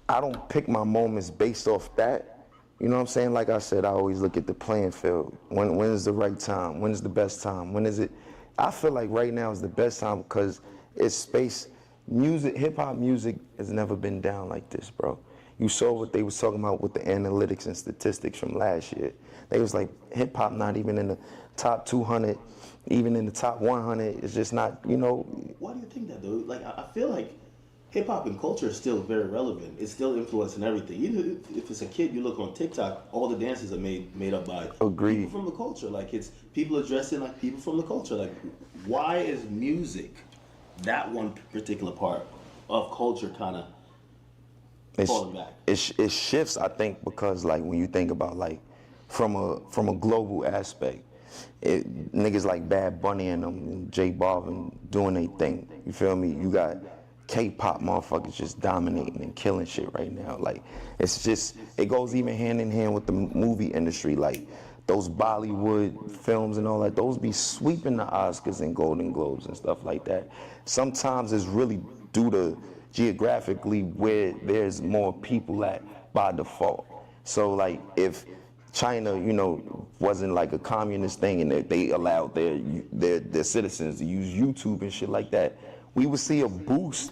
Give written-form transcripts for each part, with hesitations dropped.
I don't pick my moments based off that. You know what I'm saying? Like I said, I always look at the playing field. When is the right time? When is the best time? When is it? I feel like right now is the best time because it's space. Music, hip hop music has never been down like this, bro. You saw what they was talking about with the analytics and statistics from last year. They was like, hip hop not even in the top 200, even in the top 100. It's just not, you know. Why do you think that, though? Like, I feel like hip hop and culture is still very relevant. It's still influencing everything. Even if it's a kid, you look on TikTok, all the dances are made up by Agreed. people from the culture. Like, it's people are dressing like people from the culture. Like, why is music that one particular part of culture kind of falling back? It shifts, I think, because like when you think about like from a global aspect, niggas like Bad Bunny and them and J Balvin doing their thing. You feel me? You got K-pop motherfuckers just dominating and killing shit right now. Like it's just, it goes even hand in hand with the movie industry. Like those Bollywood films and all that, those be sweeping the Oscars and Golden Globes and stuff like that. Sometimes it's really due to geographically where there's more people at by default. So like if China, you know, wasn't like a communist thing and they allowed their citizens to use YouTube and shit like that, we would see a boost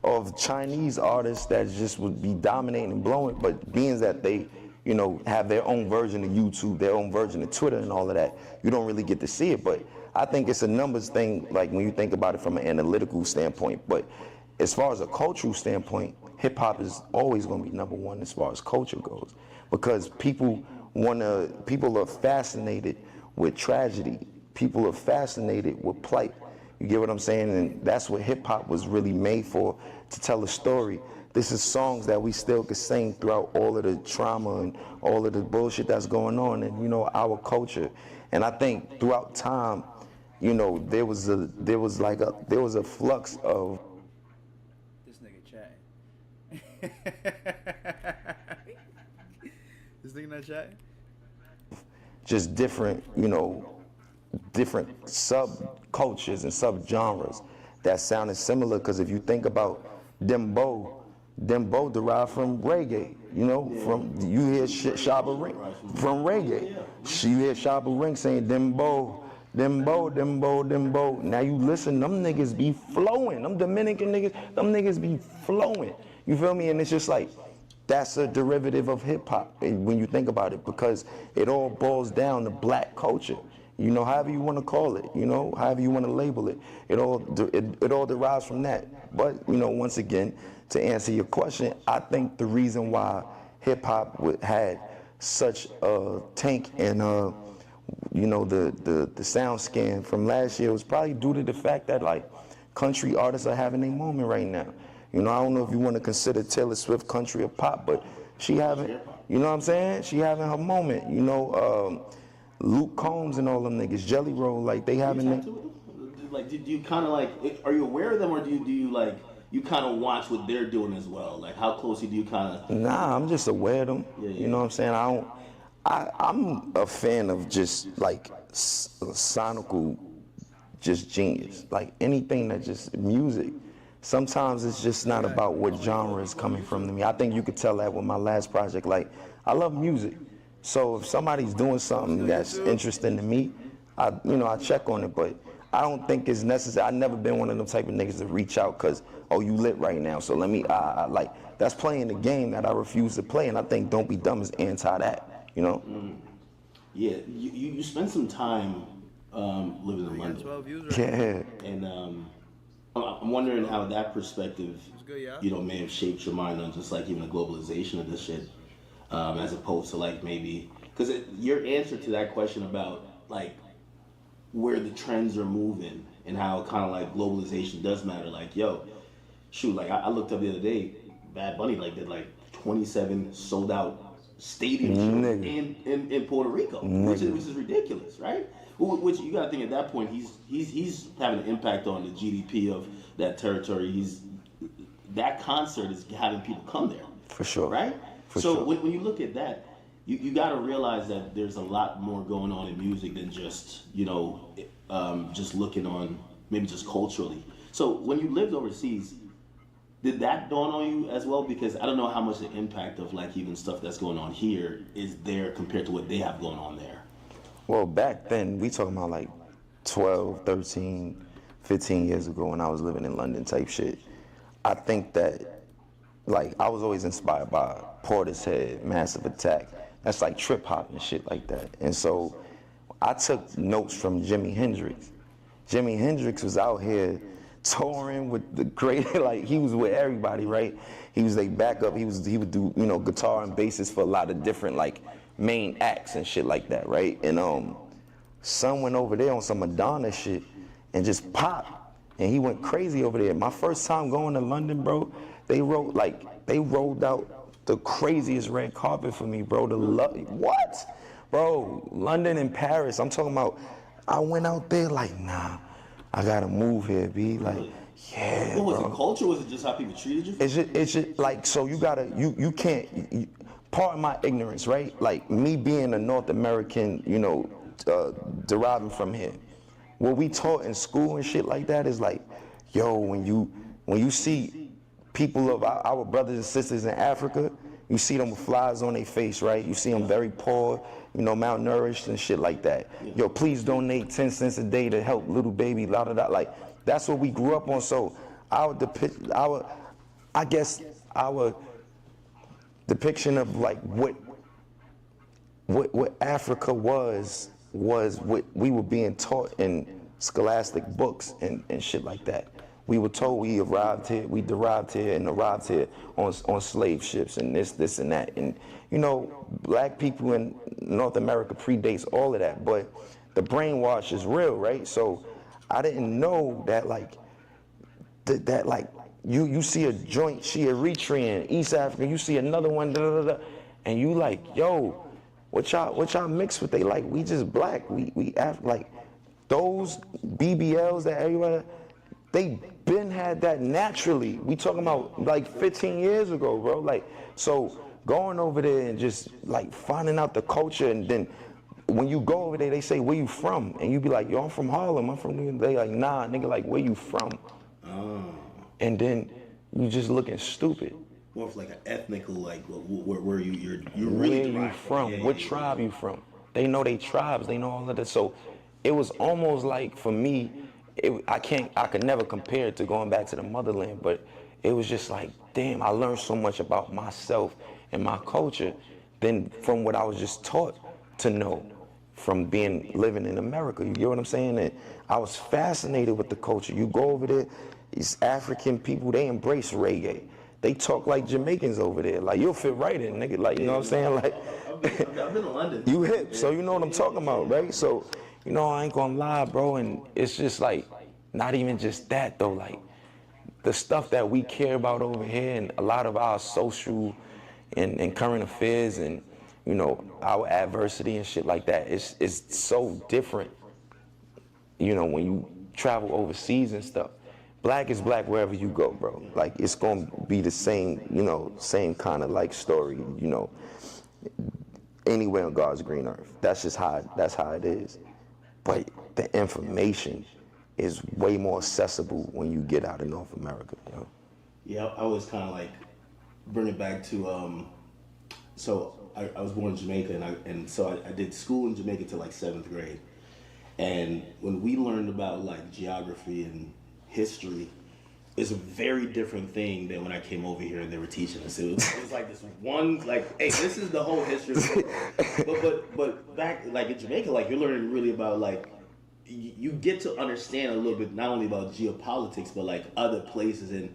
of Chinese artists that just would be dominating and blowing, but being that they, you know, have their own version of YouTube, their own version of Twitter and all of that, you don't really get to see it. But I think it's a numbers thing, like when you think about it from an analytical standpoint. But as far as a cultural standpoint, hip hop is always gonna be number one as far as culture goes. Because people are fascinated with tragedy. People are fascinated with plight. You get what I'm saying? And that's what hip hop was really made for, to tell a story. This is songs that we still could sing throughout all of the trauma and all of the bullshit that's going on in, you know, our culture. And I think throughout time, you know, there was a flux of this nigga chatting. This nigga not chatting? just different, you know, different subcultures and subgenres that sounded similar. Because if you think about dembow derived from reggae. You know, from you hear Shabba Ring from reggae. You hear Shabba Ring saying dembow, dembow, dembow, dembow. Now you listen, them niggas be flowing. Them Dominican niggas, them niggas be flowing. You feel me? And it's just like, that's a derivative of hip hop when you think about it, because it all boils down to black culture. You know, however you want to call it, you know, however you want to label it, it all derives from that. But, you know, once again, to answer your question, I think the reason why hip hop had such a tank and you know, the sound scan from last year was probably due to the fact that like country artists are having a moment right now. You know, I don't know if you want to consider Taylor Swift country or pop, but she having, you know what I'm saying? She having her moment. You know, Luke Combs and all them niggas, Jelly Roll, like they having. Like, do you kind of like? Are you aware of them, or do you like? You kind of watch what they're doing as well. Like, how closely do you kind of? Nah, I'm just aware of them. Yeah. You know what I'm saying? I'm a fan of just like sonical, just genius. Like anything that just music. Sometimes it's just not about what genre is coming from to me. I think you could tell that with my last project. Like, I love music. So if somebody's doing something that's interesting to me, I check on it, but I don't think it's necessary. I've never been one of them type of niggas to reach out because, oh, you lit right now, so let me, like, that's playing the game that I refuse to play, and I think Don't Be Dumb is anti that, you know? Yeah, you spent some time living in London. 12 views Yeah. And I'm wondering how that perspective, you know, may have shaped your mind on just like even the globalization of this shit, as opposed to like maybe, because your answer to that question about like where the trends are moving and how kind of like globalization does matter. Like, yo, shoot, like I looked up the other day, Bad Bunny like did like 27 sold out stadium shows in Puerto Rico, which is ridiculous, right? Which you gotta think at that point he's having an impact on the GDP of that territory. That concert is having people come there. For sure. Right? For so sure. when you look at that, you gotta realize that there's a lot more going on in music than just, you know, just looking on maybe just culturally. So when you lived overseas, Did that dawn on you as well? Because I don't know how much the impact of like even stuff that's going on here is there compared to what they have going on there. Well, back then, we talking about like 12, 13, 15 years ago when I was living in London type shit. I think that, like, I was always inspired by Portishead, Massive Attack. That's like trip hop and shit like that. And so I took notes from Jimi Hendrix. Jimi Hendrix was out here touring with the great, like he was with everybody, right? He was like backup. He would do, you know, guitar and basses for a lot of different like main acts and shit like that, right? And son went over there on some Madonna shit and just popped, and he went crazy over there. My first time going to London, bro, they rolled out the craziest red carpet for me, bro. What? Bro, London and Paris, I'm talking about, I went out there like, nah, I gotta move here, B. Like, yeah, What was bro. it, culture? Was it just how people treated you? It's just like, so you gotta, you can't, pardon my ignorance, right? Like, me being a North American, you know, deriving from here, what we taught in school and shit like that is like, yo, when you see people of our brothers and sisters in Africa, you see them with flies on their face, right? You see them very poor, you know, malnourished and shit like that. Yo, please donate 10 cents a day to help little baby, la da da. Like, that's what we grew up on. So our depiction of like what Africa was what we were being taught in scholastic books and shit like that. We were told we derived here and arrived here on slave ships and this and that. And you know, black people in North America predates all of that, but the brainwash is real, right? So I didn't know that like that like you see a joint, she Eritrean, East Africa, you see another one, da, da, da, da, and you like, yo, what y'all mixed with? They like, we just black, we like those BBLs that everybody, they been had that naturally. We talking about like 15 years ago, bro. Like, so going over there and just like finding out the culture, and then when you go over there, they say, where you from? And you be like, yo, I'm from Harlem, I'm from New York. They like, nah, nigga, like, where you from? Oh. And then you just looking stupid. More of like an ethnical, like, where you're Where really you from? What tribe you from? They know they tribes, they know all of that. So it was almost like, for me, I could never compare it to going back to the motherland, but it was just like, damn, I learned so much about myself and my culture than from what I was just taught to know from living in America. You get what I'm saying? And I was fascinated with the culture. You go over there, these African people, they embrace reggae. They talk like Jamaicans over there. Like, you'll fit right in, nigga. Like, you know what I'm saying? Like, I've been to London. You hip, so you know what I'm talking about, right? So, you know, I ain't gonna lie, bro, and it's just like, not even just that though, like, the stuff that we care about over here and a lot of our social and current affairs and, you know, our adversity and shit like that, it's so different, you know, when you travel overseas and stuff. Black is black wherever you go, bro. Like, it's gonna be the same, you know, same kind of like story, you know, anywhere on God's green earth. That's how it is. But the information is way more accessible when you get out of North America, you know? Yeah, I was kind of like, bring it back to, so I was born in Jamaica, and so I did school in Jamaica till like 7th grade. And when we learned about like geography and history, it's a very different thing than when I came over here and they were teaching us. It was like this one, like, hey, this is the whole history of the world. But back like in Jamaica, like, you're learning really about like, you get to understand a little bit not only about geopolitics but like other places, and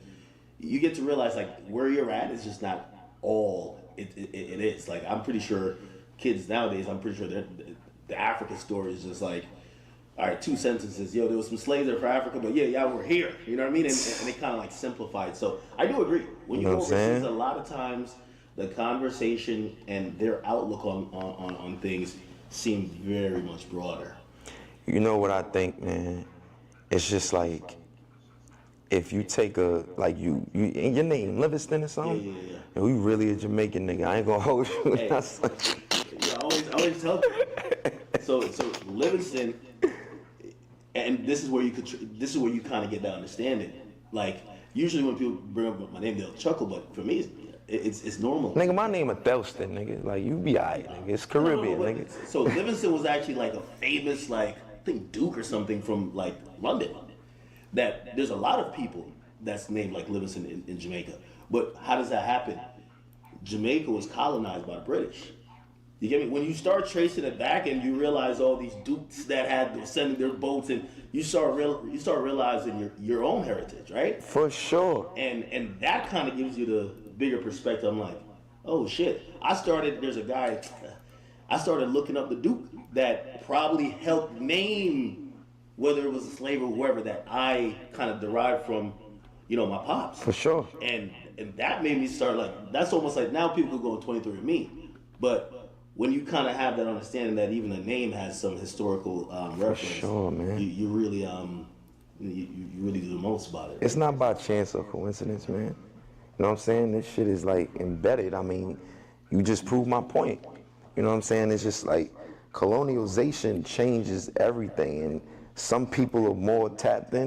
you get to realize like where you're at is just not all it is. Like, I'm pretty sure kids nowadays, I'm pretty sure the African story is just like, all right, 2 sentences. Yo, there was some slaves there for Africa, but yeah, we're here. You know what I mean? And they kind of like simplified. So I do agree. When you go overseas, a lot of times the conversation and their outlook on things seem very much broader. You know what I think, man? It's just like, if you take like you in your name, Livingston or something, Yeah. and we really a Jamaican nigga, I ain't gonna hold you. Hey, I always tell people. So Livingston, and this is where you kind of get the understanding. Like, usually when people bring up my name, they'll chuckle, but for me, it's normal. Nigga, my name is Thelston, nigga. Like, you be alright, nigga. It's Caribbean, nigga. So Livingston was actually like a famous, like, I think Duke or something from like London. That there's a lot of people that's named like Livingston in Jamaica. But how does that happen? Jamaica was colonized by the British. You get me? When you start tracing it back and you realize all these dukes that had sending their boats, and you start realizing your own heritage, right? For sure. And that kind of gives you the bigger perspective. I'm like, oh shit. I started looking up the duke that probably helped name, whether it was a slave or whoever, that I kind of derived from, my pops. For sure. And that made me start like, that's almost like now people could go on 23andMe. But when you kind of have that understanding that even a name has some historical reference, for sure, man. You really you really do the most about it. It's not by chance or coincidence, man. You know what I'm saying? This shit is like embedded. I mean, you just proved my point. You know what I'm saying? It's just like colonialization changes everything, and some people are more tapped in